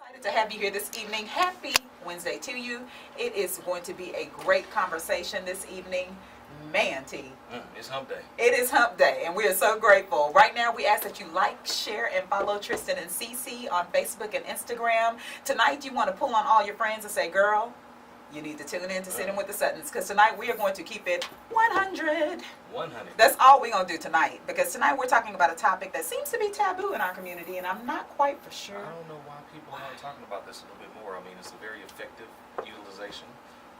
Excited to have you here this evening. Happy Wednesday to you. It is going to be a great conversation this evening. Man, T. It's hump day. It is hump day, and we are so grateful. Right now, we ask that you like, share, and follow Tristan and Cece on Facebook and Instagram. Tonight, you want to pull on all your friends and say, girl, you need to tune in to Sitting with the Suttons, because tonight we are going to keep it 100. 100. That's all we're going to do tonight, because tonight we're talking about a topic that seems to be taboo in our community, and I'm not quite for sure. I don't know why people aren't talking about this a little bit more. I mean, it's a very effective utilization.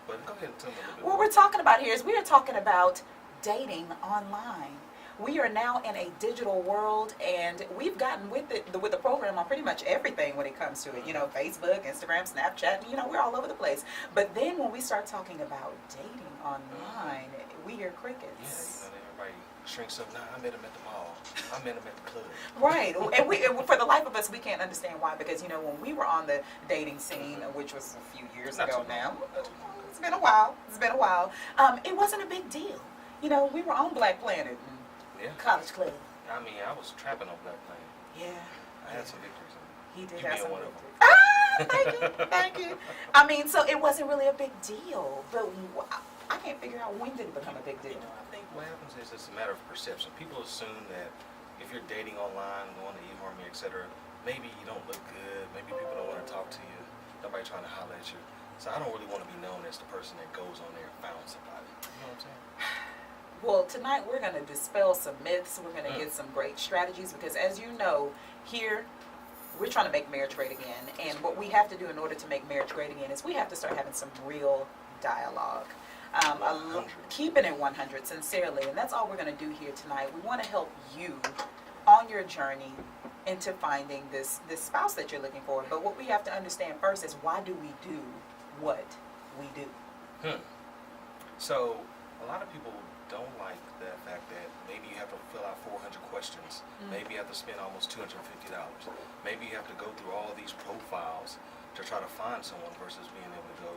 But go ahead and tell me a little bit more. What we're talking about here is we are talking about dating online. We are now in a digital world, and we've gotten with the program on pretty much everything when it comes to it. You know, Facebook, Instagram, Snapchat, you know, we're all over the place. But then when we start talking about dating online, we hear crickets. Yeah, you know, everybody shrinks up. Nah, I met him at the mall. I met him at the club. Right. And for the life of us, we can't understand why. Because, you know, when we were on the dating scene, which was a few years ago now, it's been a while. It wasn't a big deal. You know, we were on Black Planet. Yeah. College Club. I mean, I was trapping on Black Planet. Yeah. I had some victories on it. He did You have being some one of them. Thank you. I mean, so it wasn't really a big deal. But I can't figure out when did it become a big deal. You know, I think what happens is it's a matter of perception. People assume that if you're dating online, going to eHarmony, etc., maybe you don't look good. Maybe people don't want to talk to you. Nobody trying to holler at you. So I don't really want to be known as the person that goes on there and found somebody. You know what I'm saying? Well, tonight we're going to dispel some myths. We're going to get some great strategies because, as you know, here we're trying to make marriage great again. And what we have to do in order to make marriage great again is we have to start having some real dialogue. Keeping it 100 sincerely. And that's all we're going to do here tonight. We want to help you on your journey into finding this spouse that you're looking for. But what we have to understand first is, why do we do what we do? So a lot of people don't like the fact that maybe you have to fill out 400 questions. Maybe you have to spend almost $250. Maybe you have to go through all these profiles to try to find someone versus being able to go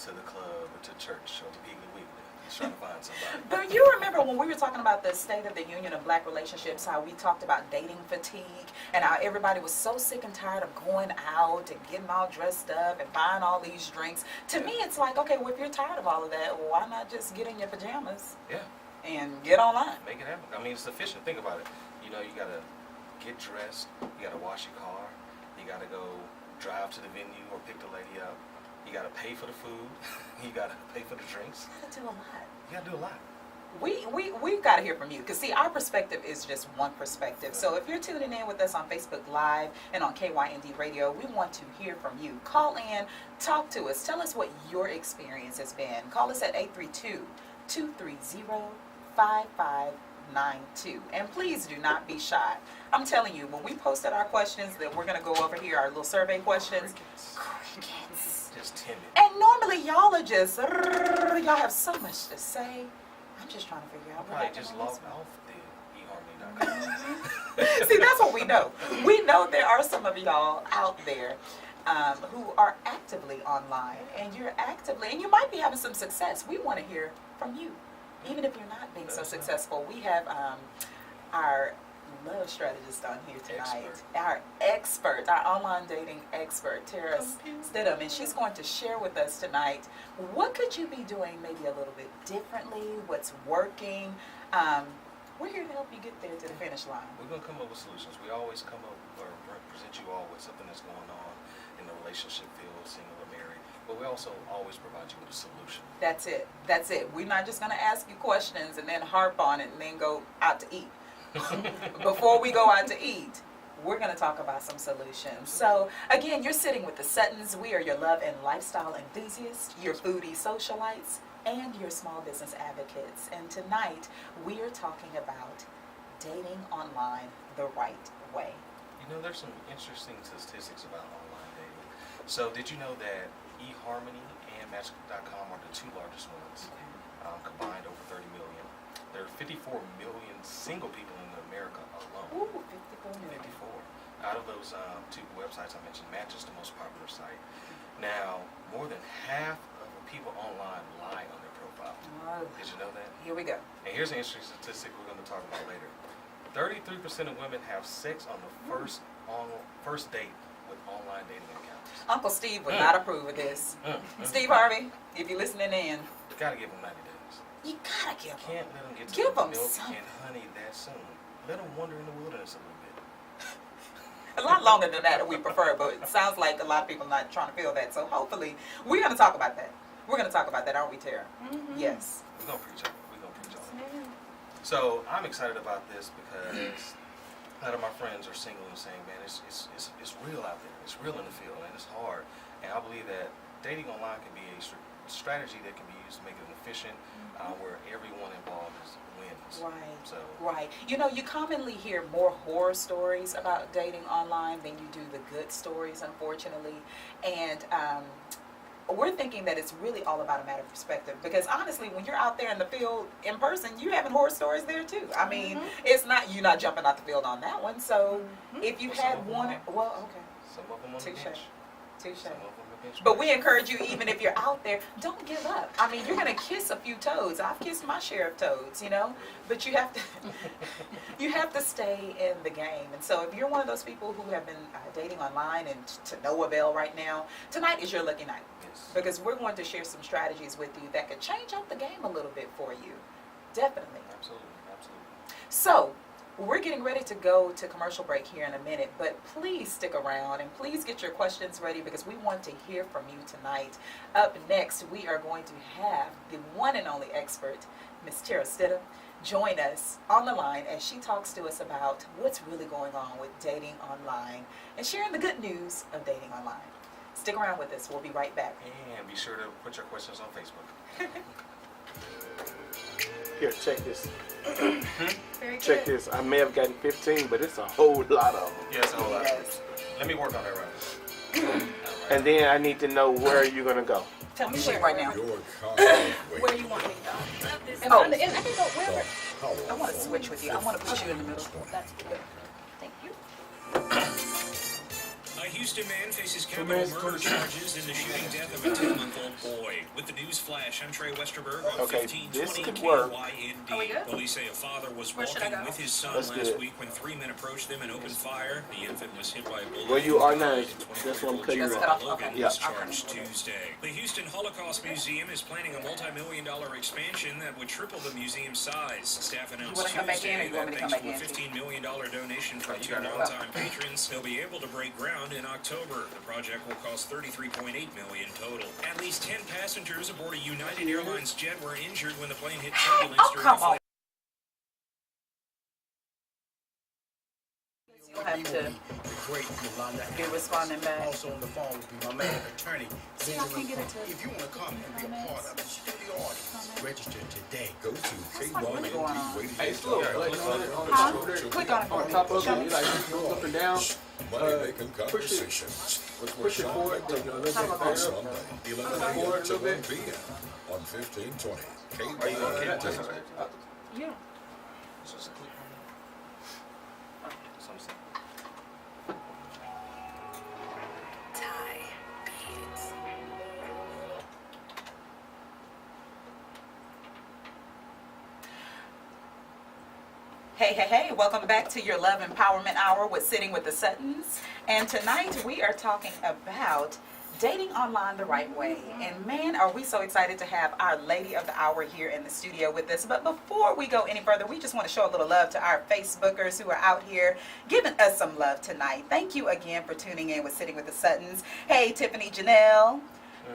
to the club or to church or to Piggly Wiggly. Just trying to find somebody. But you remember when we were talking about the state of the union of black relationships, how we talked about dating fatigue and how everybody was so sick and tired of going out and getting all dressed up and buying all these drinks. To me, it's like, okay, well, if you're tired of all of that, why not just get in your pajamas and get online? Make it happen. I mean, it's efficient. Think about it. You know, you got to get dressed. You got to wash your car. You got to go drive to the venue or pick the lady up. You got to pay for the food. You got to pay for the drinks. You got to do a lot. You got to do a lot. We've got to hear from you, because see, our perspective is just one perspective. So if you're tuning in with us on Facebook Live and on KYND Radio, we want to hear from you. Call in, talk to us, tell us what your experience has been. Call us at 832-230-5592. And please do not be shy. I'm telling you, when we posted our questions that we're going to go over here, our little survey questions, crickets. Just timid. And normally y'all are just, y'all have so much to say. I'm just trying to figure out what Probably happened just on logged this one. off the eHarmony.com. See, that's what we know. We know there are some of y'all out there who are actively online, and and you might be having some success. We want to hear from you. Even if you're not being so successful, we have our love strategist on here tonight. Our expert, our online dating expert, Tera Stidum, and she's going to share with us tonight, what could you be doing maybe a little bit differently, what's working. We're here to help you get there to the finish line. We're going to come up with solutions. We always come up or present you all with something that's going on in the relationship field, single or married, but we also always provide you with a solution. That's it. We're not just going to ask you questions and then harp on it and then go out to eat. Before we go out to eat, we're going to talk about some solutions. So, again, you're sitting with the Suttons. We are your love and lifestyle enthusiasts, your foodie socialites, and your small business advocates. And tonight, we are talking about dating online the right way. You know, there's some interesting statistics about online dating. So, did you know that eHarmony and Match.com are the two largest ones, combined over 30 million? There are 54 million single people in America alone. Ooh, 54 million. 54. Out of those two websites I mentioned, Match is the most popular site. Now, more than half of the people online lie on their profile. Oh. Did you know that? Here we go. And here's an interesting statistic we're going to talk about later. 33% of women have sex on the first date with online dating accounts. Uncle Steve would not approve of this. Steve Harvey, if you're listening in, You gotta give them 90 days. you gotta give them. Can't let them get to Give the them milk something. and honey that soon. Let them wander in the wilderness a little bit. A lot longer than that we prefer, but it sounds like a lot of people not trying to feel that. So hopefully, we're going to talk about that. We're going to talk about that, aren't we, Tara? Mm-hmm. Yes. We're gonna preach on it. We're gonna preach on it. So I'm excited about this because a lot of my friends are single and saying, man, it's real out there. It's real in the field and it's hard. And I believe that dating online can be a strategy that can be used to make it efficient, where everyone involved wins. Right. So Right. You know, you commonly hear more horror stories about dating online than you do the good stories, unfortunately. And we're thinking that it's really all about a matter of perspective. Because honestly, when you're out there in the field in person, you're having horror stories there too. I mean, it's not, you're not jumping out the field on that one. So if you Well, had some of them one, are. well, okay. some of them on the Touche. bench. Touche. Some of them on the bench. But we encourage you, even if you're out there, don't give up. I mean, you're going to kiss a few toads. I've kissed my share of toads, you know, but you have to you have to stay in the game. And so if you're one of those people who have been dating online and to no avail right now, tonight is your lucky night. Yes. Because we're going to share some strategies with you that could change up the game a little bit for you. Definitely. Absolutely. Absolutely. So, we're getting ready to go to commercial break here in a minute, but please stick around and please get your questions ready because we want to hear from you tonight. Up next, we are going to have the one and only expert, Miss Tera Stidum, join us on the line as she talks to us about what's really going on with dating online and sharing the good news of dating online. Stick around with us. We'll be right back. And be sure to put your questions on Facebook. Here, check this. Very Check good. this. I may have gotten 15, but it's a whole lot of them. Yeah, it's a whole lot. Yes. Let me work on that right. And then I need to know where you're going to go. Tell me shit right now. Where you want me to go? And Oh. I can go wherever. I want to switch with you. I want to put you in the middle. That's good. Thank you. A Houston man faces capital murder charges in the shooting death of a 10-month-old boy. With the news flash, I'm Trey Westerberg on Okay, 1520 this could work. KYND. Are we good? Police say a father was Where should I walking go? with his son That's last good. week when 3 men approached them and opened fire. The infant was hit by a bullet. Where you are now, and that's what I'm cutting That's you cut off. off. Logan Okay. was Yeah. charged Tuesday. The Houston Holocaust Museum is planning a multi-million-dollar expansion that would triple the museum's size. Staff announced wanna come back in, or Tuesday you want that me to thanks come to a back in? $15 million donation from You two got it. longtime patrons, they'll be able to break ground in October. The project will cost $33.8 million total. At least 10 passengers aboard a United Airlines jet were injured when the plane hit turbulence Oh, during come the flight. on. You'll have to The great Yolanda be Adams. responding back. Also on the phone will be my man, attorney. See, I can't get it to If you want to come and be a part of it, you do the audience. Register today. Go to What's going on? Hey, slow. Huh? Click on it for On me. top of Show it, me. you like go up and down. Money Making push it- Conversations with Push it Rashawn forward. McDonald A little bit How further. Sunday, 11 Forward a a.m. to little 1 bit. p.m. on 1520 Are you going KYND. to Yeah. It's just a click on it. So I'm saying. Hey, hey, hey, welcome back to your Love Empowerment Hour with Sitting with the Suttons. And tonight we are talking about dating online the right way. And man, are we so excited to have our Lady of the Hour here in the studio with us. But before we go any further, we just want to show a little love to our Facebookers who are out here giving us some love tonight. Thank you again for tuning in with Sitting with the Suttons. Hey, Tiffany Janelle.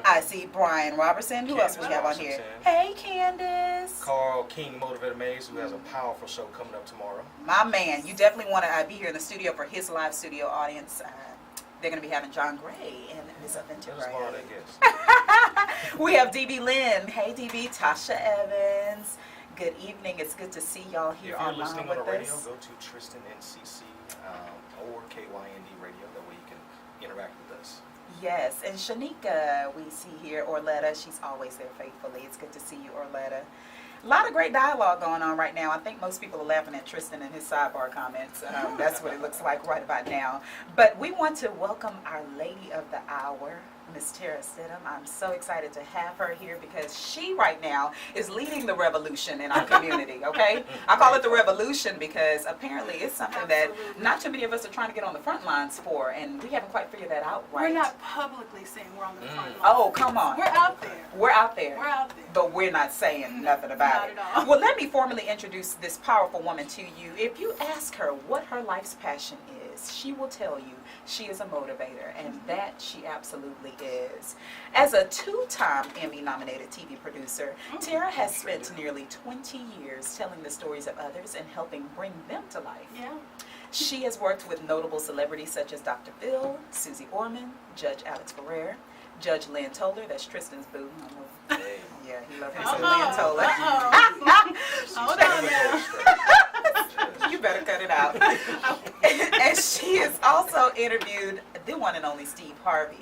I see Brian Robertson. Who else we have on here? Hey, Candace. Carl King, Motivator Maze, who has a powerful show coming up tomorrow. My man, you definitely want to be here in the studio for his live studio audience. They're going to be having John Gray and Miss Aventa Let us borrow Gray. that guest. We have DB Lynn. Hey, DB. Tasha Evans. Good evening. It's good to see y'all If here you're online listening with on the radio, us. go to Tristan NCC or KYND Radio. That way you can interact with us. Yes, and Shanika, we see here, Orletta. She's always there faithfully. It's good to see you, Orletta. A lot of great dialogue going on right now. I think most people are laughing at Tristan and his sidebar comments. That's what it looks like right about now. But we want to welcome our Lady of the Hour, Miss Tera Stidum. I'm so excited to have her here because she right now is leading the revolution in our community, okay? I call it the revolution because apparently it's something that not too many of us are trying to get on the front lines for, and we haven't quite figured that out right. We're not publicly saying we're on the front line. Oh, come on. We're out there. We're out there. We're out there. But we're not saying nothing about it. Not at all. Well, let me formally introduce this powerful woman to you. If you ask her what her life's passion is, she will tell you she is a motivator, and that she absolutely is. As a two-time Emmy-nominated TV producer, Tera has spent nearly 20 years telling the stories of others and helping bring them to life. Yeah. She has worked with notable celebrities such as Dr. Phil, Susie Orman, Judge Alex Ferrer, Judge Lynn Toller, that's Tristan's boo. I know. Hey. Yeah, he loves him some Lynn Toller. Hold on now. You better cut it out. And she has also interviewed the one and only Steve Harvey.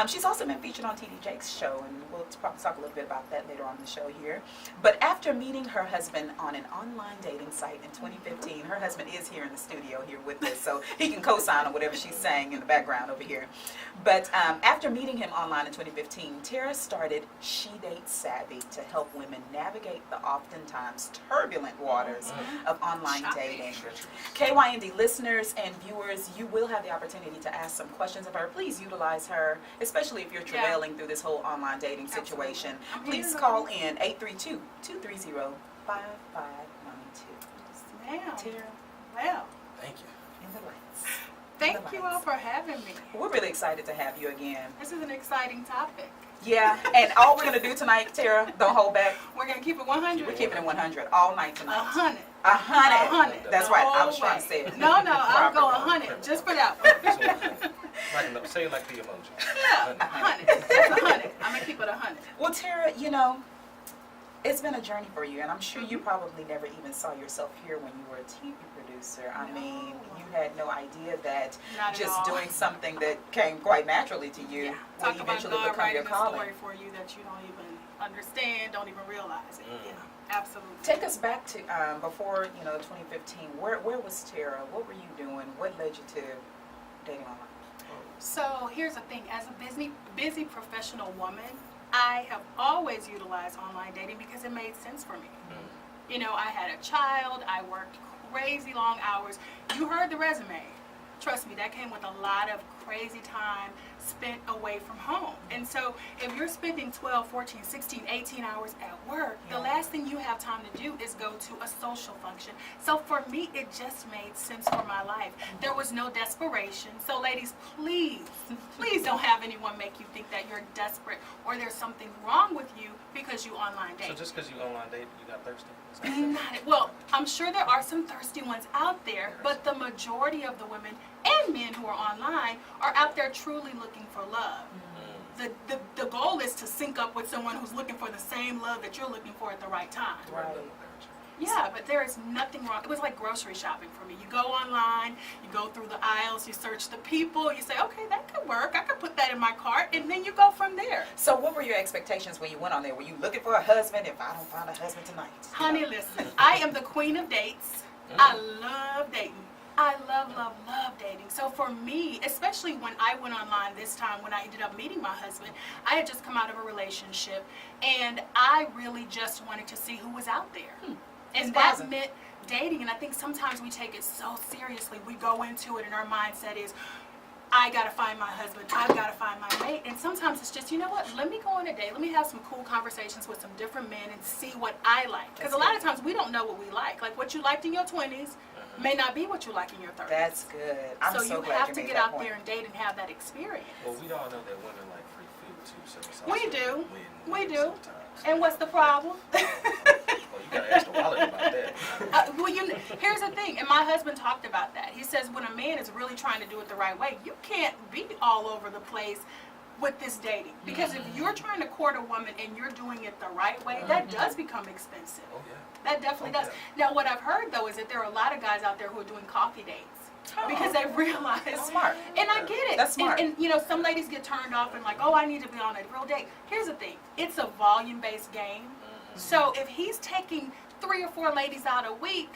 She's also been featured on TD Jake's show, and we'll probably talk a little bit about that later on in the show here. But after meeting her husband on an online dating site in 2015, her husband is here in the studio here with us, so he can co-sign on whatever she's saying in the background over here. But after meeting him online in 2015, Tera started She Dates Savvy to help women navigate the oftentimes turbulent waters of online dating. KYND listeners and viewers, you will have the opportunity to ask some questions of her. Please utilize her, especially if you're travailing through this whole online dating situation. Please call in 832-230-5592. Ma'am. Tera, Well, Thank you. in the lights. thank you all for having me. We're really excited to have you again. This is an exciting topic. Yeah, and all we're going to do tonight, Tera, don't hold back. We're going to keep it 100. We're keeping it 100 all night tonight. 100. 100. That's The right. I whole was trying to way. say it. No, I'll go Proper. 100 just for that one. Like, say it like the emoji. Yeah, 100. That's 100. I'm going to keep it 100. Well, Tera, you know, it's been a journey for you, and I'm sure you probably never even saw yourself here when you were a TV producer. I mean, you had no idea that Not at just all. doing something that came quite naturally to you Yeah. would Talk about eventually God become writing your a calling. story for you that you don't even understand, don't even realize it. Yeah, absolutely. Take us back to before 2015. Where was Tera? What were you doing? What led you to dating online? So here's the thing, as a busy professional woman, I have always utilized online dating because it made sense for me. You know, I had a child, I worked crazy long hours. You heard the resume. Trust me, that came with a lot of crazy time spent away from home. And so if you're spending 12, 14, 16, 18 hours at work, the last thing you have time to do is go to a social function. So for me, it just made sense for my life. There was no desperation. So ladies, please don't have anyone make you think that you're desperate or there's something wrong with you because you online date. So just because you online date, you got thirsty? Well, I'm sure there are some thirsty ones out there, but the majority of the women and men who are online are out there truly looking for love. The goal is to sync up with someone who's looking for the same love that you're looking for at the right time. Right. Yeah, but there is nothing wrong. It was like grocery shopping for me. You go online, you go through the aisles, you search the people, you say, okay, that could work. I could put that in my cart, and then you go from there. So what were your expectations when you went on there? Were you looking for a husband? If I don't find a husband tonight. Honey, listen, I am the queen of dates. I love dating. I love dating. So for me, especially when I went online this time, when I ended up meeting my husband, I had just come out of a relationship, and I really just wanted to see who was out there. And that meant dating, and I think sometimes we take it so seriously. We go into it and our mindset is, I gotta find my husband, I've gotta find my mate. And sometimes it's just, you know what, let me go on a date, let me have some cool conversations with some different men and see what I like. Because a lot of times we don't know what we like. Like what you liked in your 20s may not be what you like in your 30s. That's good. I'm so you glad have you to made get that out point. there and date and have that experience. Well, we all know that women like free food too, so it's We also do. win-win We do. sometimes. And what's the problem? Well, you gotta ask the wallet about that. Here's the thing, and my husband talked about that. He says when a man is really trying to do it the right way, you can't be all over the place with this dating. Because if you're trying to court a woman and you're doing it the right way, that does become expensive. Oh yeah. That definitely does. Now, what I've heard, though, is that there are a lot of guys out there who are doing coffee dates. Because they realize, That's smart. and I get it. That's smart. And you know, some ladies get turned off and like, oh, I need to be on a real date. Here's the thing: it's a volume-based game. So if he's taking 3 or 4 ladies out a week,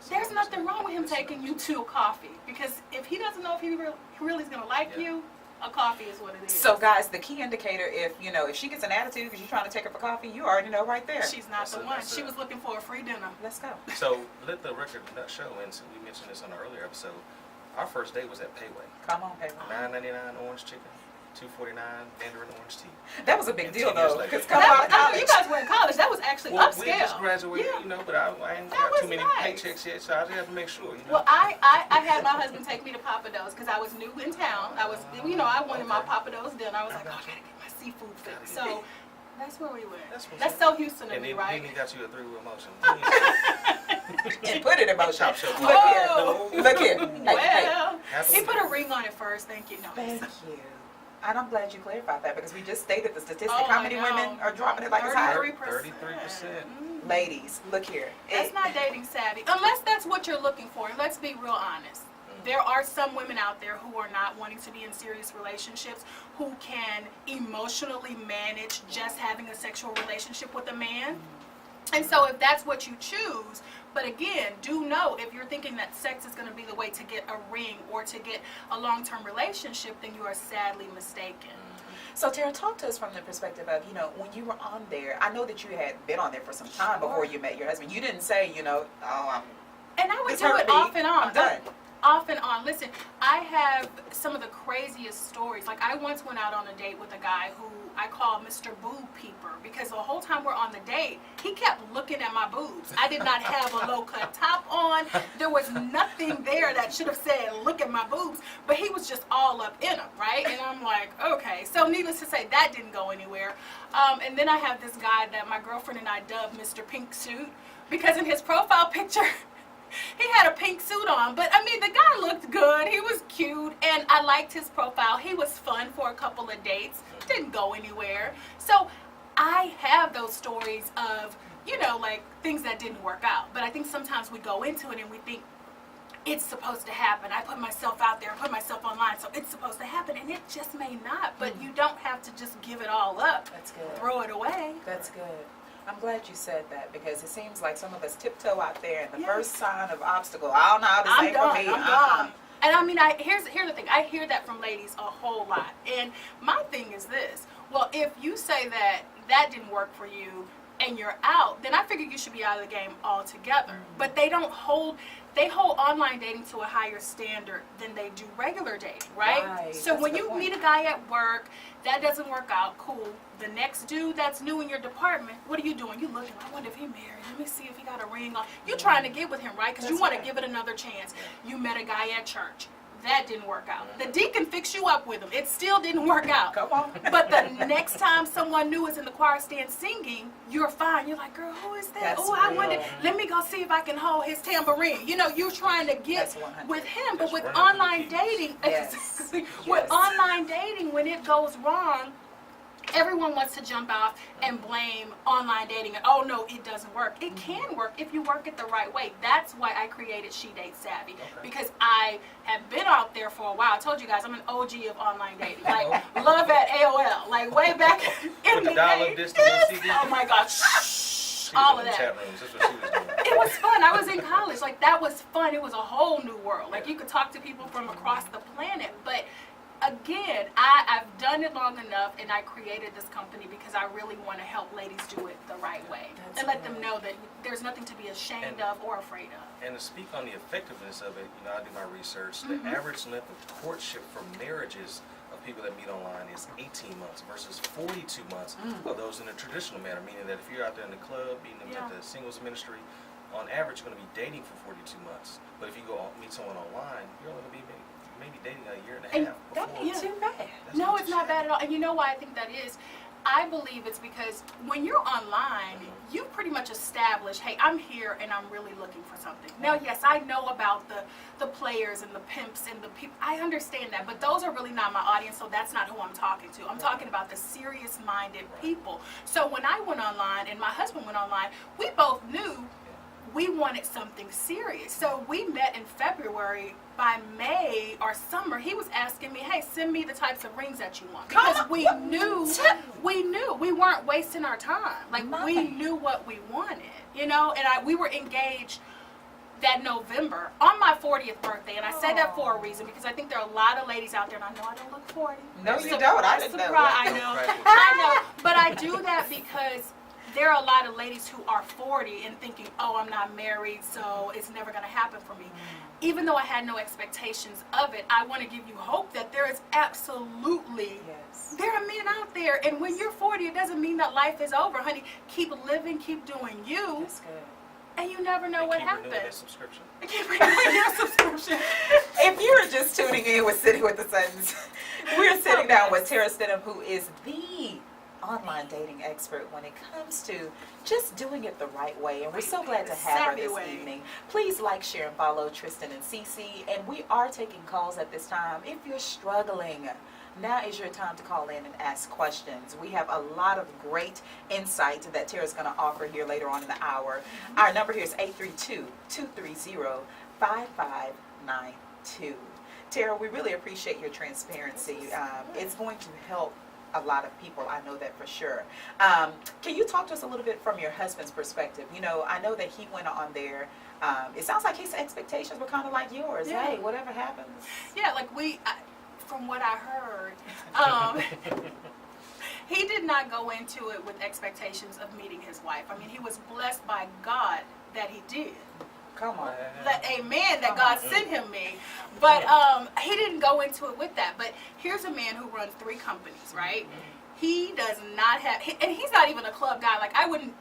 there's nothing wrong with him taking you to a coffee. Because if he doesn't know if he really is going to like you, A coffee is what it is. So guys, the key indicator, if she gets an attitude because you're trying to take her for coffee, you already know right there. She's not the one. That's She it. was looking for a free dinner. Let's go. So let the record nut show, and so we mentioned this on an earlier episode. Our first date was at Payway. Come on, baby. $9.99 orange chicken, $2.49 Mandarin orange tea. That was a big And deal 10 years though, later. because coming out of I know college. you guys were in college. That was actually Well, upscale. we just graduated, Yeah. but I ain't That got was too many nice. paychecks yet, so I just have to make sure. Well, I had my husband take me to Papados because I was new in town. I was, I wanted my Papados dinner. I was like, oh, I gotta get my seafood fix. So that's where we went. That's so Houston of and me, then, right? then he got you a three-wheel motion. And put it in motion. Chop shop. Look here. Oh. Look here. Hey, Well, Happily. he put a ring on it first. Thank you. No. Thank you. And I'm glad you clarified that because we just stated the statistic. Oh, How I many know. women are dropping it like it's hot? 33%. 33%. Ladies, look here. That's not dating savvy. Unless that's what you're looking for. And let's be real honest. There are some women out there who are not wanting to be in serious relationships, who can emotionally manage just having a sexual relationship with a man. And so if that's what you choose, but again, do know if you're thinking that sex is going to be the way to get a ring or to get a long-term relationship, then you are sadly mistaken. So Tara, talk to us from the perspective of, when you were on there, I know that you had been on there for some time before you met your husband. You didn't say, oh, And I would this do hurt it me. off and on. I'm done. Off and on. Listen, I have some of the craziest stories. Like I once went out on a date with a guy who I call Mr. Boob Peeper because the whole time we're on the date, he kept looking at my boobs. I did not have a low-cut top on. There was nothing there that should have said, look at my boobs. But he was just all up in them, right? And I'm like, okay. So needless to say, that didn't go anywhere. And then I have this guy that my girlfriend and I dubbed Mr. Pink Suit because in his profile picture, he had a pink suit on, but I mean, the guy looked good. He was cute, and I liked his profile. He was fun for a couple of dates. Didn't go anywhere. So I have those stories of, like things that didn't work out. But I think sometimes we go into it and we think it's supposed to happen. I put myself out there, I put myself online, so it's supposed to happen, and it just may not. But you don't have to just give it all up. That's good. Throw it away. That's good. I'm glad you said that because it seems like some of us tiptoe out there and the Yes. first sign of obstacle, I don't know, this I'm ain't done. for me. I'm done. And I mean, here's the thing. I hear that from ladies a whole lot. And my thing is this. Well, if you say that didn't work for you and you're out, then I figure you should be out of the game altogether. But they hold online dating to a higher standard than they do regular dating, right? Right. So That's when a good you point. meet a guy at work, that doesn't work out, cool. The next dude that's new in your department, what are you doing? You looking, I wonder if he married. Let me see if he got a ring on. You're trying to get with him, right? Because you That's want right. to give it another chance. You met a guy at church. That didn't work out. The deacon fixed you up with him. It still didn't work out. Come on. But the next time someone new is in the choir stand singing, you're fine. You're like, girl, who is that? That's Oh, I real. wonder. Let me go see if I can hold his tambourine. You're trying to get That's 100. with him. But Just with running through the online keys. dating, Yes. with Yes. online dating, when it goes wrong, everyone wants to jump out and blame online dating. Oh no, it doesn't work. It can work if you work it the right way. That's why I created She Date Savvy, because I have been out there for a while. I told you guys I'm an OG of online dating. Like love at AOL, like way back in With the the dial-up day. distance and CD. Oh my gosh. She was All in of the that. chat rooms. That's what she was doing. It was fun. I was in college. Like that was fun. It was a whole new world. Like you could talk to people from across the planet. But again, I've done it long enough, and I created this company because I really want to help ladies do it the right way That's and let them good. know that there's nothing to be ashamed of or afraid of. And to speak on the effectiveness of it, I do my research. The average length of courtship for marriages of people that meet online is 18 months versus 42 months of those in a traditional manner, meaning that if you're out there in the club, meeting them at Yeah. the singles ministry, on average you're going to be dating for 42 months. But if you go meet someone online, you're only going to be maybe dating a year and a And half That before. ain't too bad. That's No, not it's too not shabby. bad at all. And you know why I think that is? I believe it's because when you're online, you pretty much establish, hey, I'm here and I'm really looking for something. Now, yes, I know about the players and the pimps and the people. I understand that, but those are really not my audience, so that's not who I'm talking to. I'm talking about the serious-minded people. So when I went online and my husband went online, we both knew we wanted something serious. So we met in February. By May or summer, he was asking me, hey, send me the types of rings that you want. Because we knew we weren't wasting our time. Like we knew what we wanted, and we were engaged that November, on my 40th birthday, and I say that for a reason because I think there are a lot of ladies out there, and I know I don't look 40. No, you don't. I didn't know that. I know, but I do that because there are a lot of ladies who are 40 and thinking, oh, I'm not married, so it's never going to happen for me. Even though I had no expectations of it, I want to give you hope that there is absolutely, there are men out there, and when you're 40, it doesn't mean that life is over, honey. Keep living, keep doing you. That's good. And you never know what happens. Renewing that subscription. Keep renewing your subscription. If you're just tuning in with Sitting with the Suttons, we're sitting down with Tera Stidum, who is the online dating expert when it comes to just doing it the right way. And we're so glad to have her this evening. Please like, share, and follow Tristan and Cece. And we are taking calls at this time. If you're struggling, now is your time to call in and ask questions. We have a lot of great insight that Tera's going to offer here later on in the hour. Our number here is 832-230-5592. Tera, we really appreciate your transparency. It's going to help a lot of people, I know that for sure. Can you talk to us a little bit from your husband's perspective? You know, I know that he went on there. It sounds like his expectations were kind of like yours. Yeah. Hey, whatever happens. Yeah, like from what I heard, he did not go into it with expectations of meeting his wife. I mean, he was blessed by God that he did. Come on. Amen, that God sent him me. But he didn't go into it with that. But here's a man who runs 3 companies, right? He does not have, and he's not even a club guy. Like, I don't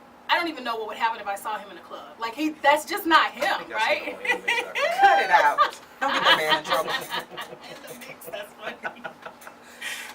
even know what would happen if I saw him in a club. Like, that's just not him, right? Cut it out. Don't get the man in trouble. That's funny.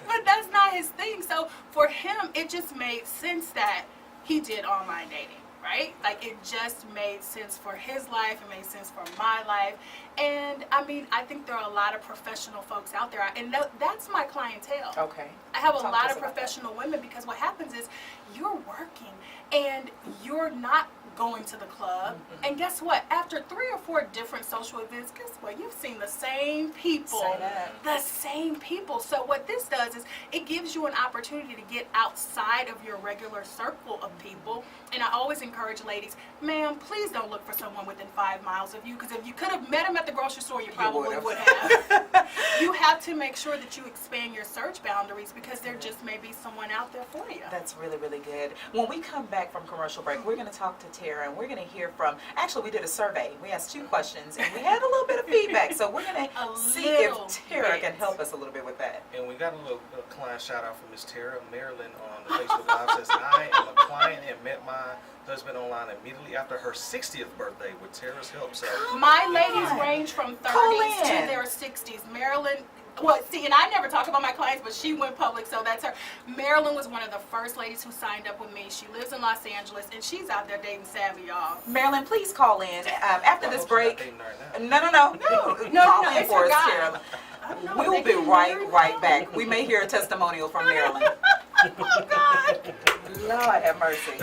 But that's not his thing. So for him, it just made sense that he did online dating, right? Like, it just made sense for his life. It made sense for my life. And I mean, I think there are a lot of professional folks out there, and that's my clientele. Okay. I have a lot of professional women, because what happens is you're working and you're not going to the club, and guess what? After 3 or 4 different social events, guess what? You've seen the same people. Say that. The same people. So what this does is it gives you an opportunity to get outside of your regular circle of people. And I always encourage ladies, ma'am, please don't look for someone within 5 miles of you, because if you could have met him at the grocery store, you probably would have. You have to make sure that you expand your search boundaries, because there just may be someone out there for you. That's really, really good. When we come back from commercial break, we're going to talk to Tera, and we're going to hear from, actually we did a survey. We asked 2 questions, and we had a little bit of feedback. So we're going to see if Tera can help us a little bit with that. And we got a little client shout out from Miss Tera. Marilyn on the Facebook Live says, I am a client and met my husband online immediately after her 60th birthday with Tera's help. So my ladies range from 30s to their 60s. Marilyn, well, see, and I never talk about my clients, but she went public, so that's her. Marilyn was one of the first ladies who signed up with me. She lives in Los Angeles, and she's out there dating savvy, y'all. Marilyn, please call in after this break. No. Call in for us, Tera. We'll be right back. We may hear a testimonial from Marilyn. Oh, God. Lord have mercy.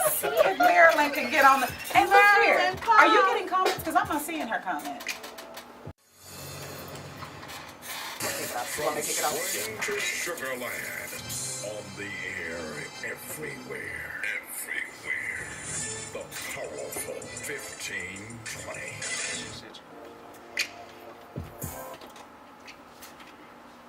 See if Marilyn can get on the... And look here. Are you getting comments? Because I'm not seeing her comment. From Suttons to Sugarland, on the air everywhere. The powerful 1520.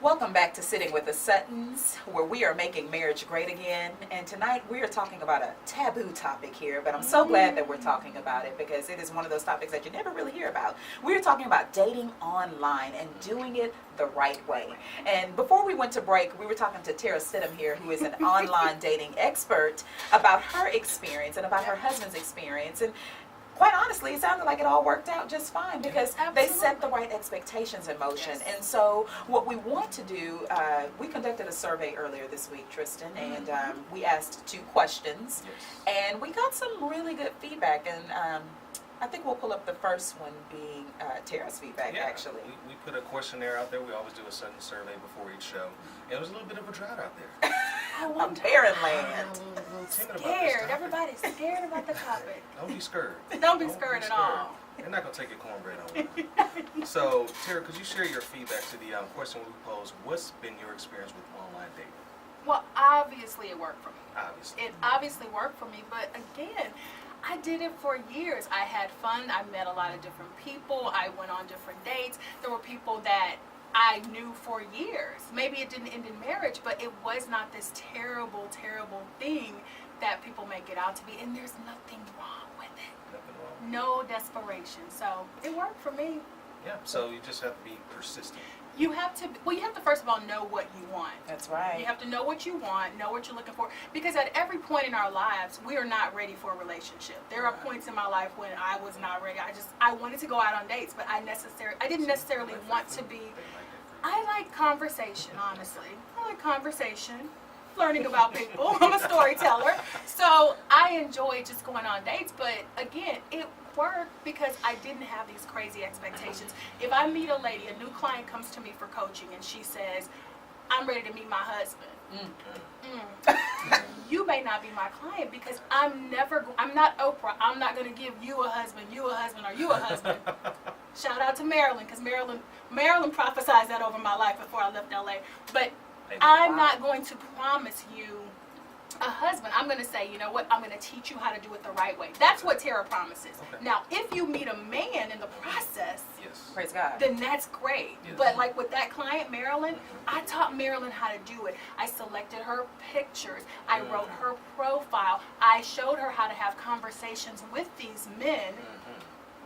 Welcome back to Sitting with the Suttons, where we are making marriage great again. And tonight we are talking about a taboo topic here, but I'm so glad that we're talking about it, because it is one of those topics that you never really hear about. We're talking about dating online and doing it the right way. And before we went to break, we were talking to Tera Stidum here, who is an online dating expert, about her experience and about her husband's experience. And quite honestly, it sounded like it all worked out just fine, because they set the right expectations in motion. Yes. And so what we want to do, we conducted a survey earlier this week, Tristan, and we asked 2 questions. Yes. And we got some really good feedback. And I think we'll pull up the first one being Tera's feedback, actually. We put a questionnaire out there. We always do a sudden survey before each show. And it was a little bit of a drought out there. I'm barren land. Scared. Everybody's scared about the topic. Don't be scared. Don't be scared at all. They're not going to take your cornbread on. So, Tera, could you share your feedback to the question we posed? What's been your experience with online dating? Well, obviously it worked for me. Obviously. It obviously worked for me, but again, I did it for years. I had fun. I met a lot of different people. I went on different dates. There were people that I knew for years. Maybe it didn't end in marriage, but it was not this terrible, terrible thing that people make it out to be. And there's nothing wrong with it. Nothing wrong. No desperation. So it worked for me. Yeah. So you just have to be persistent. You have to, well, you have to first of all know what you want. That's right. You have to know what you want, know what you're looking for. Because at every point in our lives, we are not ready for a relationship. There are points in my life when I was not ready. I wanted to go out on dates, but I didn't necessarily want to be. I like conversation, honestly. I like conversation, learning about people. I'm a storyteller. So I enjoy just going on dates, but again, it worked because I didn't have these crazy expectations. If I meet a lady, a new client comes to me for coaching and she says, I'm ready to meet my husband. You may not be my client because I'm not Oprah. I'm not going to give you a husband, or you a husband. Shout out to Marilyn, because Marilyn prophesied that over my life before I left LA. But I'm not going to promise you a husband. I'm going to say, you know what, I'm going to teach you how to do it the right way. That's what Tera promises. Okay. Now, if you meet a man in the process, Yes. Praise God. then that's great. Yes. But like with that client, Marilyn, I taught Marilyn how to do it. I selected her pictures. I wrote her profile. I showed her how to have conversations with these men.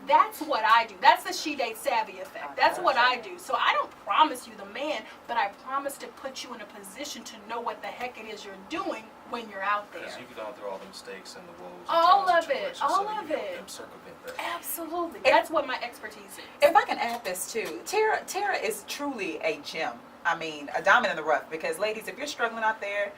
That's what I do. That's the she date savvy effect. That's what I do. So I don't promise you the man, but I promise to put you in a position to know what the heck it is you're doing when you're out there. Because you've gone through all the mistakes and the woes. And All trials of and it. tribulations, All so you of help it. them circumvent that. Absolutely. That's what my expertise is. If I can add this too, Tera is truly a gem. I mean, a diamond in the rough. Because ladies, if you're struggling out there,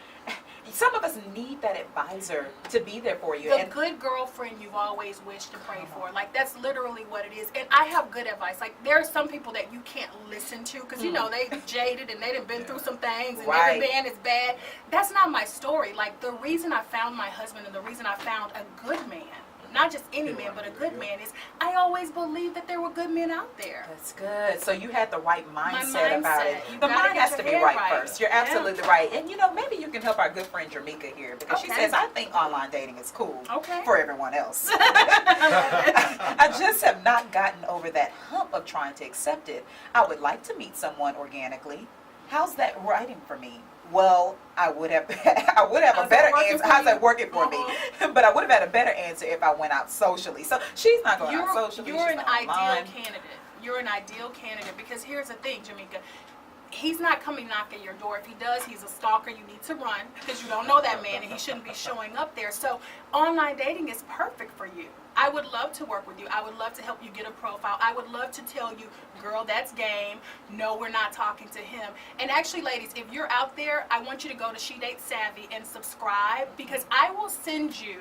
some of us need that advisor to be there for you. The good girlfriend you've always wished and prayed for. Like, that's literally what it is. And I have good advice. Like, there are some people that you can't listen to because, you know, they jaded and they done been through some things and Right. every man is bad. That's not my story. Like, the reason I found my husband and the reason I found a good man, not just any man, but a good man, is I always believed that there were good men out there. That's good. So you had the right mindset, mindset. about it. You The gotta mind get has your to be head right right. first. You're Yeah. absolutely right. And you know, maybe you can help our good friend Jamaica here because she Okay. says, I think online dating is cool Okay. for everyone else. I just have not gotten over that hump of trying to accept it. I would like to meet someone organically. How's that writing for me? Well, I would have a How's that better working answer. for How's you? that working for me? But I would have had a better answer if I went out socially. So she's not going out socially. You're she's an not online. ideal candidate. You're an ideal candidate because here's the thing, Jamaica. He's not coming knock at your door. If he does, he's a stalker. You need to run because you don't know that man and he shouldn't be showing up there. So online dating is perfect for you. I would love to work with you. I would love to help you get a profile. I would love to tell you, girl, that's game. No, we're not talking to him. And actually, ladies, if you're out there, I want you to go to She Date Savvy and subscribe because I will send you,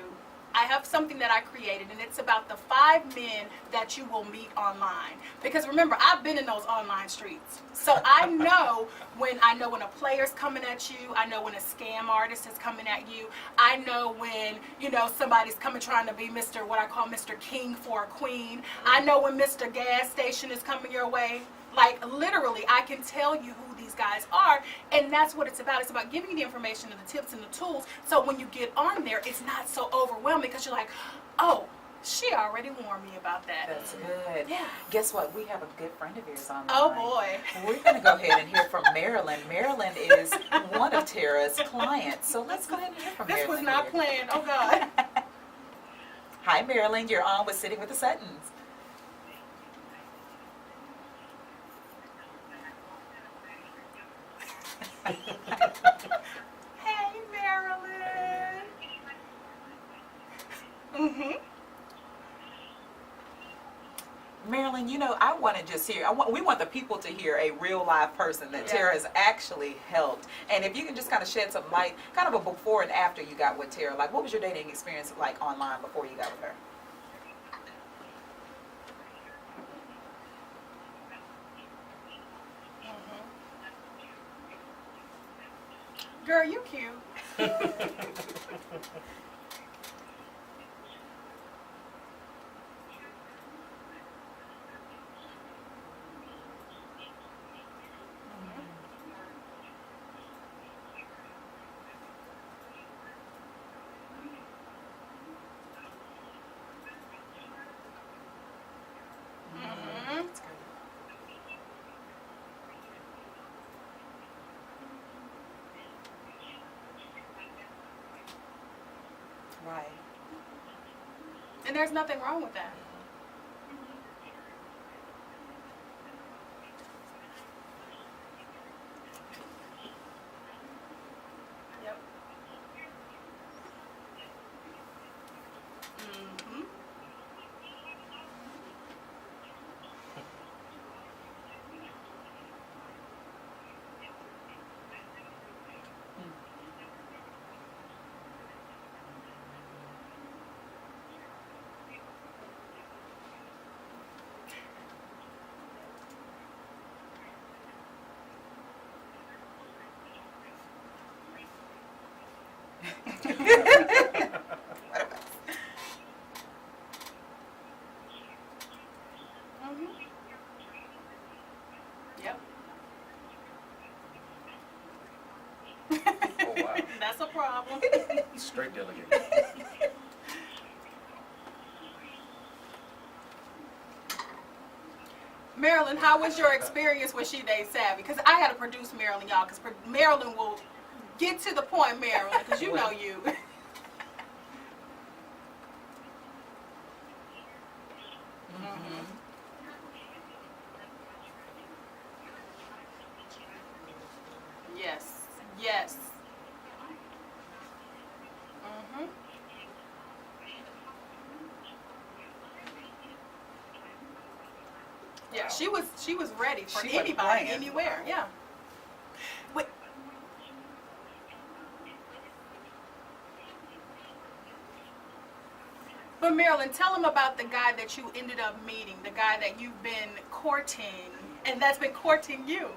I have something that I created, and it's about the 5 men that you will meet online. Because remember, I've been in those online streets. So I know when a player's coming at you. I know when a scam artist is coming at you. I know when, you know, somebody's coming trying to be what I call Mr. King for a queen. I know when Mr. Gas Station is coming your way. Like, literally, I can tell you who these guys are, and that's what it's about. It's about giving you the information and the tips and the tools, so when you get on there, it's not so overwhelming, because you're like, oh, she already warned me about that. That's good. Yeah. Guess what? We have a good friend of yours online. Oh, boy. We're going to go ahead and hear from Marilyn. Marilyn is one of Tera's clients, so let's go ahead and hear from This Marilyn. was not here. planned. Oh, God. Hi, Marilyn. You're on with Sitting with the Suttons. Hey, Marilyn. Mm-hmm. Marilyn, you know, I want to just hear, we want the people to hear a real live person that Tera has actually helped. And if you can just kind of shed some light, kind of a before and after you got with Tera, like what was your dating experience like online before you got with her? Girl, you cute. Right. And there's nothing wrong with that. Yep. Mm-hmm. Mm-hmm. Yep. Oh, wow. That's a problem. Straight delegate. Marilyn, how was your experience with She Day Savvy? Because I had to produce Marilyn, y'all, because Marilyn will get to the point, Marilyn, because you know you. Yes, yes. Mhm. Yeah, she was ready for She wasn't anybody, playing. anywhere. Yeah. Wait. But Marilyn, tell them about the guy that you ended up meeting, the guy that you've been courting, and that's been courting you.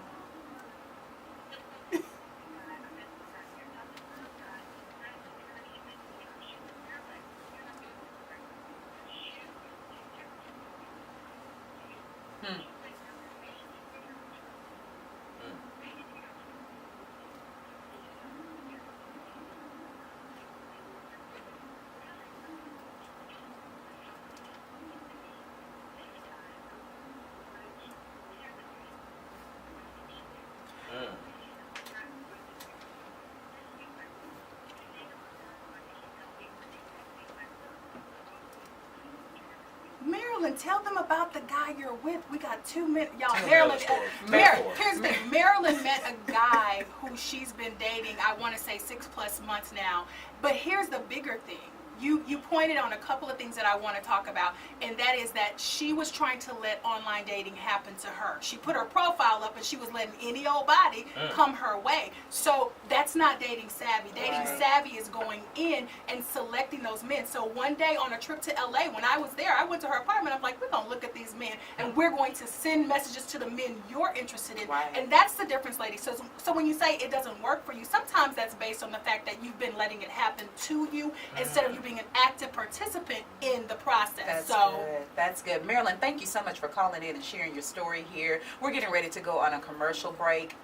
Marilyn, tell them about the guy you're with. We got 2 minutes. Y'all, Tell me Marilyn, the story. here's the thing. Marilyn met a guy who she's been dating, I want to say 6+ months now. But here's the bigger thing. You pointed on a couple of things that I want to talk about, and that is that she was trying to let online dating happen to her. She put her profile up and she was letting any old body come her way. So that's not dating savvy. Dating savvy is going in and selecting those men. So one day on a trip to LA, when I was there, I went to her apartment. I'm like, we're going to look at these men and we're going to send messages to the men you're interested in. Right. And that's the difference, ladies. So when you say it doesn't work for you, sometimes that's based on the fact that you've been letting it happen to you instead of you being an active participant in the process. That's so good. That's good. Marilyn, thank you so much for calling in and sharing your story here. We're getting ready to go on a commercial break.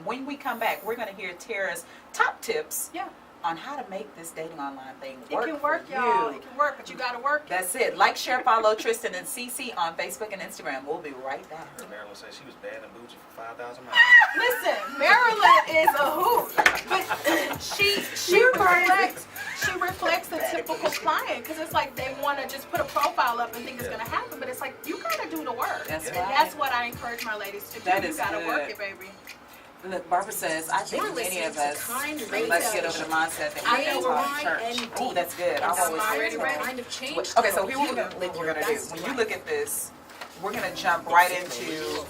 When we come back, we're going to hear Tera's top tips yeah, on how to make this dating online thing it work can work, for y'all. you. It can work, but you got to work. That's it. Like, share, follow Tristan and Cece on Facebook and Instagram. We'll be right back. I heard Marilyn say she was bad and bougie for 5,000 miles. Listen, Marilyn is a hoot, but she reflects the typical client, because it's like they want to just put a profile up and think it's going to happen, but it's like you got to do the work. That's and right. that's what I encourage my ladies to do. That You is got to work good. it, baby. Look, Barbara says, I think You're many of listening to us, Kind let's get Radio. over the mindset that I we know can talk why church. and Oh, that's good. I've always Inspired been told. kind of change. Okay, so here we're gonna do. When you look at this, we're gonna jump right into,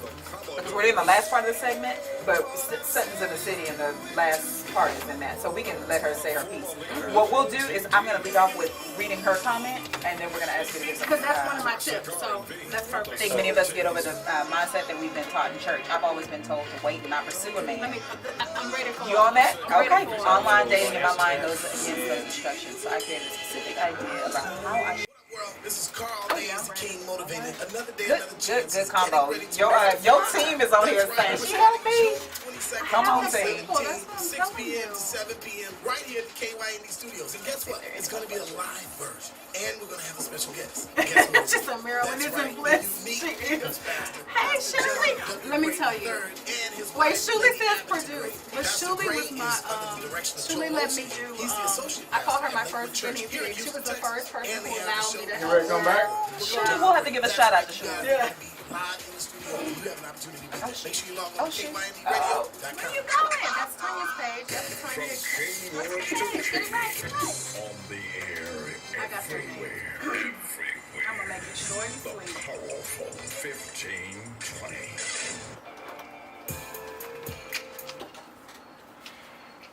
because we're in the last part of the segment, but Suttons in the City in the last part is in that. So we can let her say her piece. What we'll do is I'm gonna lead off with reading her comment, and then we're gonna ask you to give some. Because that's one of my tips, so that's I perfect. think many of us get over the mindset that we've been taught in church. I've always been told to wait and not pursue a man. I'm ready for You on that? I'm ready Okay. for it. Online dating in my mind goes against those instructions. So I created a specific idea about how I should. World, this is Carl Dance, the King Motivated. Another day, Good, another good, chance. good combo. Getting ready to Your make your it team is on here saying, she helped me. 22nd, Come on, team. 17, That's what I'm 6 telling p.m. you. to 7 p.m. right here at the KYND Studios. And guess what? It's going to be a live version. And we're going to have a special guest. Guess who? Just a Marilyn That's isn't right, bliss. the Hey, Shuli. Let me tell you. Wait, Shuli says produce, but Shuli was my, Shuli let me do, I call her my first guinea pig. She was the first person who allowed me to help. You ready to come back? Shuli, we'll have to give a shout out to Shuli. Yeah. Oh, shit. Where you going? That's Tanya's page. That's Tanya's page. What's the page? Get it right. Get it right. On the air, I got your name. everywhere. I'm gonna make it short and The sweet. powerful 1520.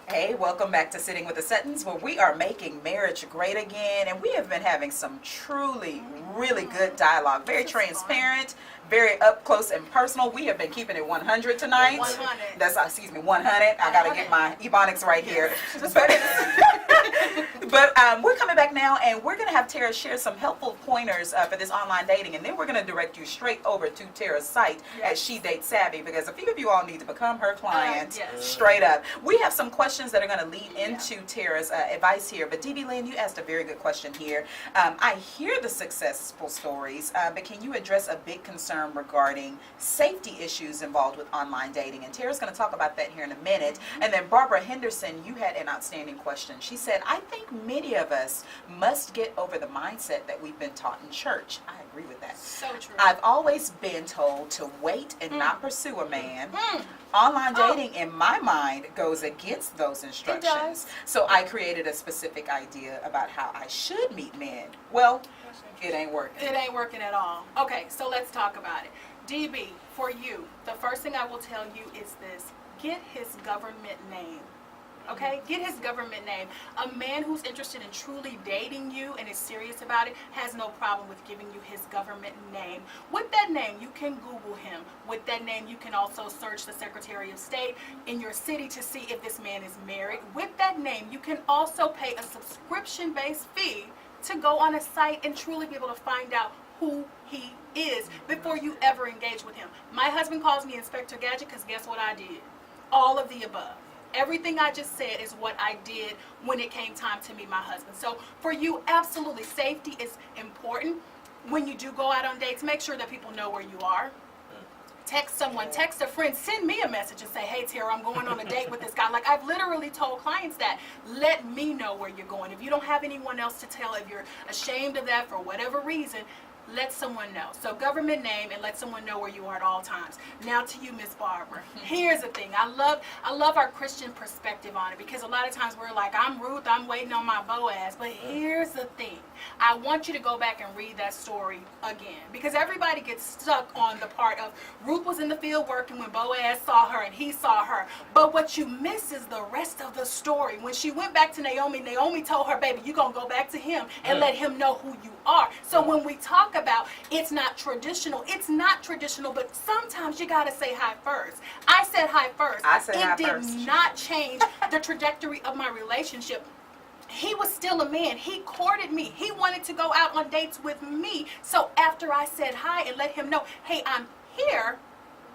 Hey, welcome back to Sitting with the Suttons, where we are making marriage great again, and we have been having some truly, really good dialogue. Very transparent, very up close and personal. We have been keeping it 100 tonight. 100. That's, excuse me, 100. I gotta get my ebonics right here. But we're coming back now, and we're gonna have Tera share some helpful pointers for this online dating, and then we're gonna direct you straight over to Tera's site at She Date Savvy, because a few of you all need to become her client. Yes. Straight up. We have some questions that are going to lead into Tera's advice here. But DB Lynn, you asked a very good question here. I hear the successful stories, but can you address a big concern regarding safety issues involved with online dating? And Tera's going to talk about that here in a minute. And then Barbara Henderson, you had an outstanding question. She said, I think many of us must get over the mindset that we've been taught in church. I agree with that. So true. I've always been told to wait and not pursue a man. Online dating, in my mind, goes against those instructions. It does. So I created a specific idea about how I should meet men. Well, it ain't working. It ain't working at all. Okay, so let's talk about it. DB, for you, the first thing I will tell you is this. Get his government name. Okay? Get his government name. A man who's interested in truly dating you and is serious about it has no problem with giving you his government name. With that name, you can Google him. With that name, you can also search the Secretary of State in your city to see if this man is married. With that name, you can also pay a subscription-based fee to go on a site and truly be able to find out who he is before you ever engage with him. My husband calls me Inspector Gadget because guess what I did? All of the above. Everything I just said is what I did when it came time to meet my husband. So for you, absolutely, safety is important. When you do go out on dates, make sure that people know where you are. Text someone, text a friend, send me a message and say, hey, Tera, I'm going on a date with this guy. Like, I've literally told clients that. Let me know where you're going. If you don't have anyone else to tell, if you're ashamed of that for whatever reason, let someone know. So government name, and let someone know where you are at all times. Now to you, Miss Barbara. Here's the thing. I love our Christian perspective on it, because a lot of times we're like, I'm Ruth, I'm waiting on my Boaz. But here's the thing. I want you to go back and read that story again, because everybody gets stuck on the part of Ruth was in the field working when Boaz saw her and he saw her. But what you miss is the rest of the story. When she went back to Naomi, Naomi told her, baby, you're going to go back to him and let him know who you are. So when we talk about it's not traditional, but sometimes you got to say hi first. I said hi first. I said hi first. It did not change the trajectory of my relationship. He was still a man. He courted me. He wanted to go out on dates with me. So after I said hi and let him know, hey, I'm here,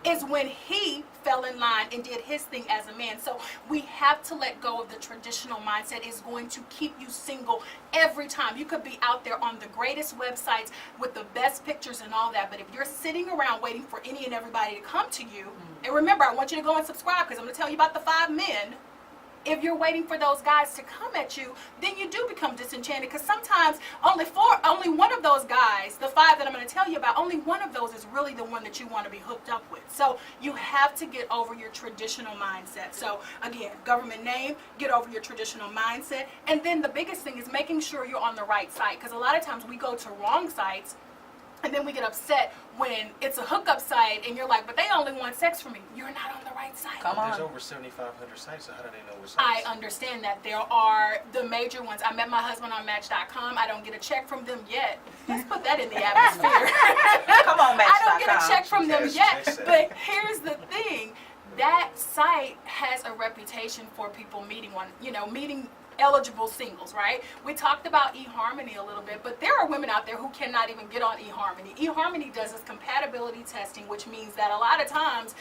is when he fell in line and did his thing as a man. So we have to let go of the traditional mindset. Is going to keep you single every time. You could be out there on the greatest websites with the best pictures and all that, but if you're sitting around waiting for any and everybody to come to you, and remember, I want you to go and subscribe, because I'm going to tell you about the 5 men. If you're waiting for those guys to come at you, then you do become disenchanted, because sometimes only one of those guys, the 5 that I'm going to tell you about, only one of those is really the one that you want to be hooked up with. So you have to get over your traditional mindset. So again, government name, get over your traditional mindset. And then the biggest thing is making sure you're on the right site, because a lot of times we go to wrong sites, and then we get upset when it's a hookup site and you're like, but they only want sex from me. You're not on the right site. Come on. There's over 7,500 sites, so how do they know what sites? I understand that. There are the major ones. I met my husband on Match.com. I don't get a check from them yet. Let's put that in the atmosphere. Come on, Match.com. I don't get a check from them Yes, yet. check that. But here's the thing. That site has a reputation for people meeting eligible singles, right? We talked about eHarmony a little bit, but there are women out there who cannot even get on eHarmony. eHarmony does this compatibility testing, which means that a lot of times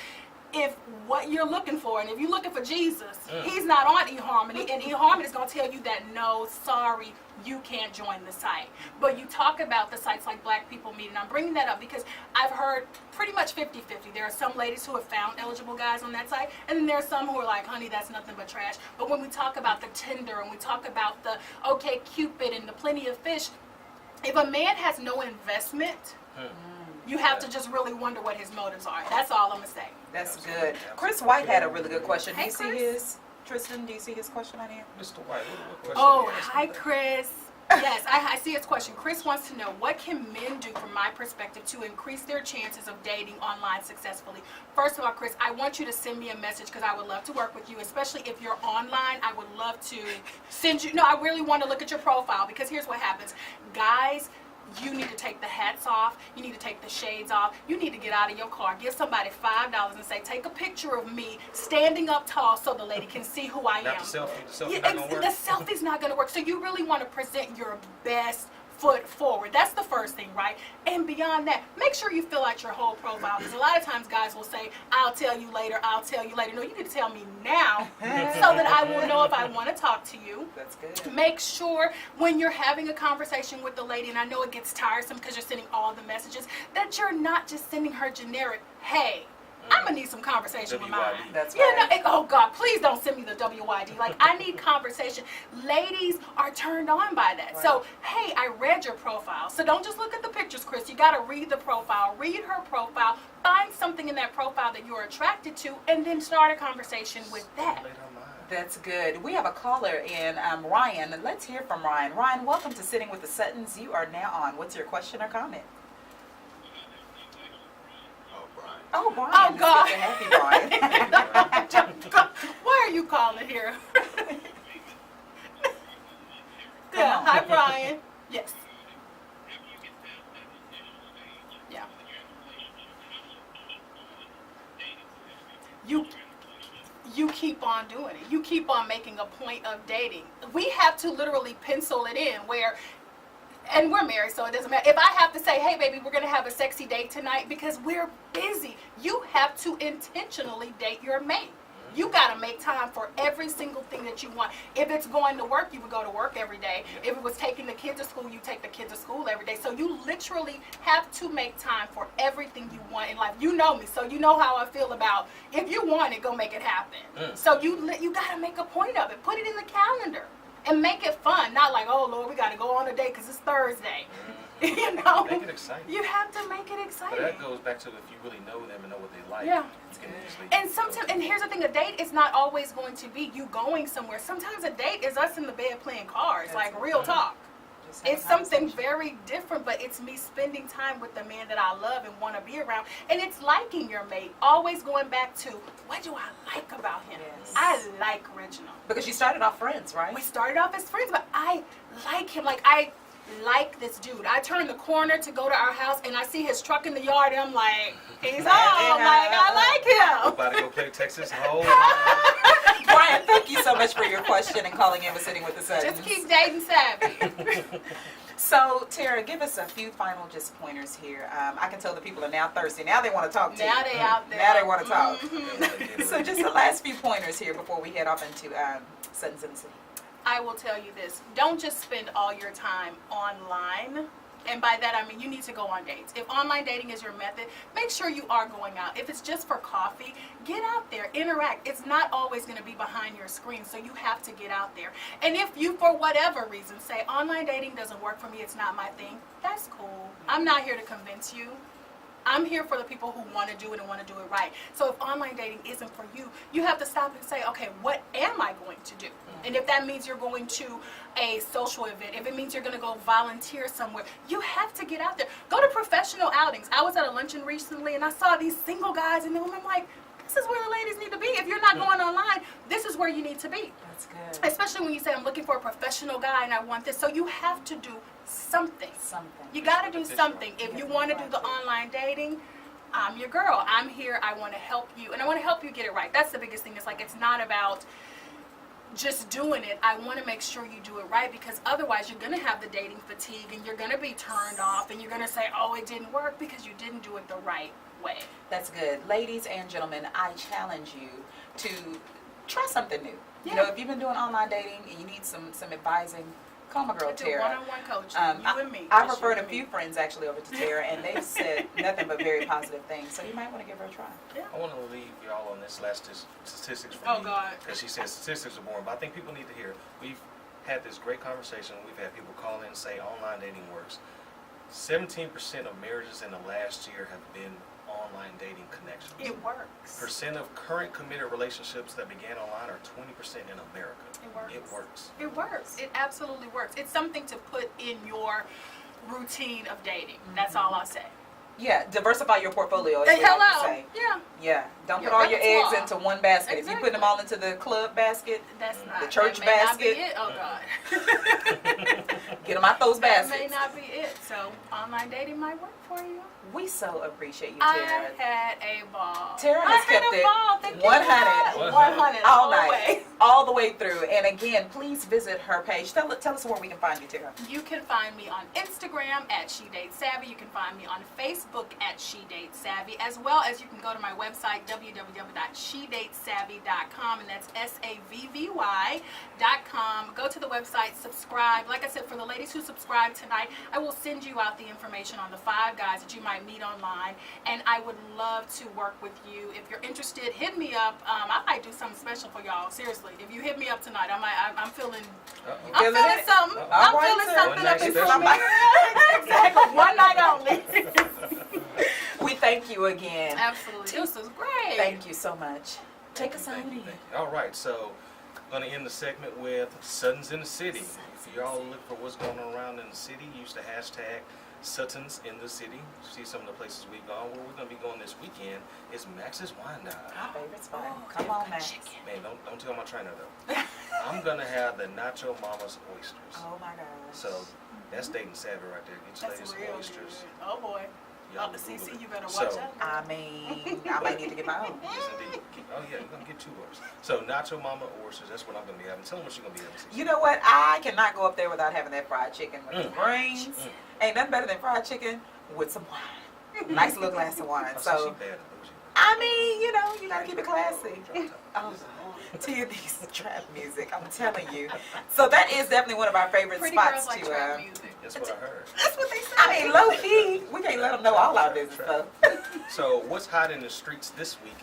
if what you're looking for, and if you're looking for Jesus, he's not on eHarmony, and eHarmony is going to tell you that no, sorry, you can't join the site. But you talk about the sites like Black People Meet, and I'm bringing that up because I've heard pretty much 50-50. There are some ladies who have found eligible guys on that site, and then there are some who are like, honey, that's nothing but trash. But when we talk about the Tinder, and we talk about the OkCupid and the Plenty of Fish, if a man has no investment, you have to just really wonder what his motives are. That's all I'm going to say. That's good. Chris White had a really good question. Do Hey, you see Chris. his? Tristan, do you see his question on here? Mr. White, what question? Oh, are you asking hi, today? Chris. Yes, I see his question. Chris wants to know, what can men do from my perspective to increase their chances of dating online successfully? First of all, Chris, I want you to send me a message because I would love to work with you, especially if you're online. I would love to send you, no, I really want to look at your profile because here's what happens. Guys, you need to take the hats off. You need to take the shades off. You need to get out of your car. Give somebody $5 and say, take a picture of me standing up tall so the lady can see who I am. Not the selfie. The selfie Yeah, not gonna work. the selfie's not going to work. So you really want to present your best foot forward. That's the first thing, right? And beyond that, make sure you fill out your whole profile because a lot of times guys will say, I'll tell you later, I'll tell you later. No, you need to tell me now so that I will know if I want to talk to you. That's good. Make sure when you're having a conversation with the lady, and I know it gets tiresome because you're sending all the messages, that you're not just sending her generic, hey, I'm gonna need some conversation with mine. WYD. That's Yeah, right. no, oh God, please don't send me the WYD. Like, I need conversation. Ladies are turned on by that. So, hey, I read your profile. So don't just look at the pictures, Chris. You gotta read the profile. Read her profile. Find something in that profile that you're attracted to, and then start a conversation with that. Laid her mind. That's good. We have a caller in, Ryan. And let's hear from Ryan. Ryan, welcome to Sitting with the Suttons. You are now on. What's your question or comment? Oh, Brian. Oh, It's God. good to have you, Brian. Why are you calling here? Yeah, on. hi Brian. Yes. Yeah. You keep on doing it. You keep on making a point of dating. We have to literally pencil it in where, and we're married, so it doesn't matter. If I have to say, hey, baby, we're going to have a sexy date tonight because we're busy, you have to intentionally date your mate. You got to make time for every single thing that you want. If it's going to work, you would go to work every day. If it was taking the kids to school, you take the kids to school every day. So you literally have to make time for everything you want in life. You know me, so you know how I feel about if you want it, go make it happen. So you got to make a point of it. Put it in the calendar and make it fun. Not like, oh, Lord, we got to go on a date because it's Thursday. You know? Make it exciting. You have to make it But exciting. that goes back to if you really know them and know what they like. Yeah. It's gonna usually And sometimes, and here's the thing, a date is not always going to be you going somewhere. Sometimes a date is us in the bed playing cards, That's like real talk. Just have It's a something conversation. very different, but it's me spending time with the man that I love and want to be around. And it's liking your mate. Always going back to, what do I like about him? Yes. I like Reginald. Because you started off friends, right? We started off as friends, but I like him. Like, I like this dude. I turn the corner to go to our house, and I see his truck in the yard, and I'm like, he's on. Like, I like him. about to go play Texas Hold'em. Brian, thank you so much for your question and calling in with Sitting with the Suttons. Just keep dating savvy. So, Tara, give us a few final just pointers here. I can tell the people are now thirsty. Now they want to talk to you. Now they out there. Now they want to talk. Mhm. So just the last few pointers here before we head off into Suttons in the City. I will tell you this. Don't just spend all your time online. And by that, I mean you need to go on dates. If online dating is your method, make sure you are going out. If it's just for coffee, get out there, interact. It's not always going to be behind your screen, so you have to get out there. And if you, for whatever reason, say online dating doesn't work for me, it's not my thing, that's cool. I'm not here to convince you. I'm here for the people who want to do it and want to do it right. So if online dating isn't for you, you have to stop and say, okay, what am I going to do? And if that means you're going to a social event, if it means you're going to go volunteer somewhere, you have to get out there. Go to professional outings. I was at a luncheon recently and I saw these single guys in the room. I'm like, this is where the ladies need to be. If you're not going online, this is where you need to be. That's good. Especially when you say, I'm looking for a professional guy and I want this. So you have to do something. Something. You got to do something. If you want to do the online dating, I'm your girl. I'm here. I want to help you. And I want to help you get it right. That's the biggest thing. It's like, it's not about just doing it, I want to make sure you do it right, because otherwise you're going to have the dating fatigue and you're going to be turned off and you're going to say, oh, it didn't work because you didn't do it the right way. That's good. Ladies and gentlemen, I challenge you to try something new. Yeah. You know, if you've been doing online dating and you need some advising, call my girl I do Tera. one-on-one coaching, you and me. I've Just referred you a and me. few friends actually over to Tera, and they've said nothing but very positive things. So you might want to give her a try. I want to leave y'all on this last statistics for Oh, me. God. Because she said statistics are boring, but I think people need to hear. We've had this great conversation. We've had people call in and say online dating works. 17% of marriages in the last year have been online dating connections. It works. Percent of current committed relationships that began online are 20% in America. It works. It works. It works. It absolutely works. It's something to put in your routine of dating. That's all I'll say. Yeah, diversify your portfolio. Is Hey, what I have to hello. say. Yeah. Yeah, don't Your put all your eggs repertoire. into one basket. If you put them Exactly. all into the club basket, That's not The church that may not be basket. it. Oh God. get them out those That may baskets. not be it. So online dating might work for you. We so appreciate you, I Tera. had a ball. Tera I has had kept a it ball. Thank you. 100. 100 all the night, way. all the way through. And again, please visit her page. Tell us where we can find you, Tera. You can find me on Instagram at She Dates Savvy. You can find me on Facebook at She Dates Savvy, as well as you can go to my website www.shedatesavvy.com, and that's SAVVY.com. Go to the website, subscribe. Like I said, for the ladies who subscribe tonight, I will send you out the information on the 5 guys that you might meet online, and I would love to work with you. If you're interested, hit me up. I might do something special for y'all. Seriously, if you hit me up tonight, I'm feeling. Uh-oh. I'm Feeling feeling it? something. Uh-oh. I'm All right, feeling sir. something One up night in special. Exactly. One night only. We thank you again. Absolutely. This was great. Thank you so much. Take us out Thank you, in. thank you. All right, so going to end the segment with Suttons in the city. If y'all look for what's going on around in the city, use the hashtag Suttons in the city. See some of the places we've gone. Where we're going to be going this weekend is Max's Wine My Dive. favorite spot. Oh, Come they've on, got Max. chicken. Man, don't tell my trainer though. I'm going to have the Nacho Mama's oysters. Oh my gosh. So that's dating savvy right there. Get your That's ladies some real oysters. good. Oh boy. Y'all Oh, the Google CC, it. you better So- watch out. I mean, I might need to get my own. Yes, indeed. Oh yeah, you're gonna get 2 oysters. So Nacho Mama oysters, that's what I'm gonna be having. Tell them what you're gonna be having. You know what? I cannot go up there without having that fried chicken with the greens. Ain't nothing better than fried chicken with some wine. Nice little glass of wine. Oh, So, she bad and bougie. I mean, you know, you gotta keep it classy. Oh, to you, these trap music, I'm telling you. So that is definitely one of our favorite Pretty spots girls like to. trap music. That's what I heard. That's what they say. I mean, low key, we can't let them know all our business though. So what's hot in the streets this week?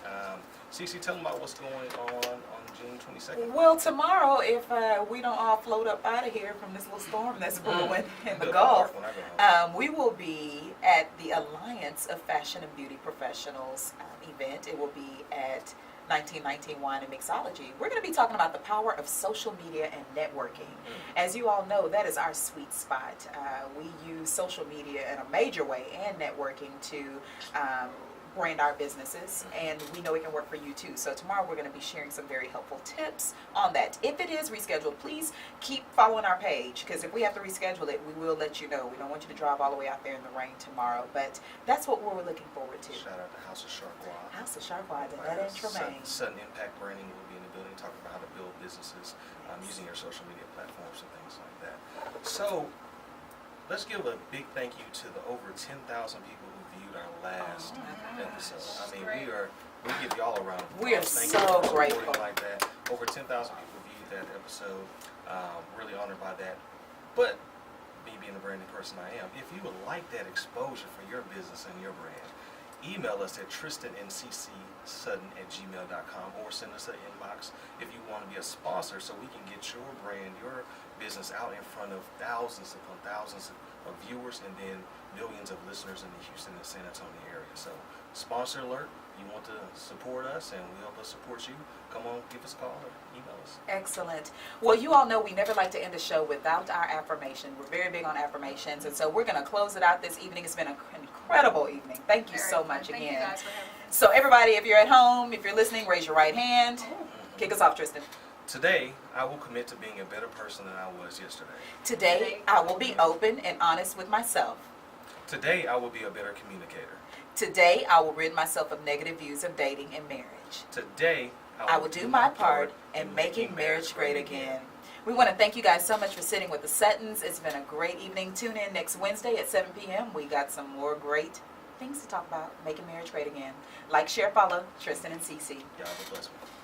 Cece, tell them about what's going on June 22nd. Well, tomorrow, if we don't all float up out of here from this little storm that's brewing in the Good Gulf, when I go home. we will be at the Alliance of Fashion and Beauty Professionals event. It will be at 1919 Wine and Mixology. We're going to be talking about the power of social media and networking. As you all know, that is our sweet spot. We use social media in a major way and networking to brand our businesses, and we know it can work for you too. So tomorrow we're going to be sharing some very helpful tips on that. If it is rescheduled, please keep following our page, because if we have to reschedule it, we will let you know. We don't want you to drive all the way out there in the rain tomorrow, but that's what we're looking forward to. Shout out to House of Sharkwa. House of Sharkwa, that ain't Tremaine. Sudden Impact Branding will be in the building talking about how to build businesses using your social media platforms and things like that. So let's give a big thank you to the over 10,000 people who viewed our last episode. I mean, we give y'all a round of applause. We are Thank so you for supporting grateful. like that. Over 10,000 people viewed that episode. Really honored by that. But me being the branding person I am, if you would like that exposure for your business and your brand, email us at tristanandccsutton@gmail.com or send us an inbox if you want to be a sponsor so we can get your brand, your business out in front of thousands upon thousands of viewers and then millions of listeners in the Houston and San Antonio area. So sponsor alert, you want to support us and we help us support you, come on, give us a call or email us. Excellent. Well, you all know we never like to end a show without our affirmation. We're very big on affirmations, and so we're going to close it out this evening. It's been an incredible evening. Thank you so much Thank again. you guys for having me. So everybody, if you're at home, if you're listening, raise your right hand. Kick us off, Tristan. Today, I will commit to being a better person than I was yesterday. Today, I will be open and honest with myself. Today, I will be a better communicator. Today, I will rid myself of negative views of dating and marriage. Today, I will do my part in making marriage great again. We want to thank you guys so much for sitting with the Suttons. It's been a great evening. Tune in next Wednesday at 7 p.m. We got some more great things to talk about. Making marriage great again. Like, share, follow Tristan and Cece. Y'all have a blessed one.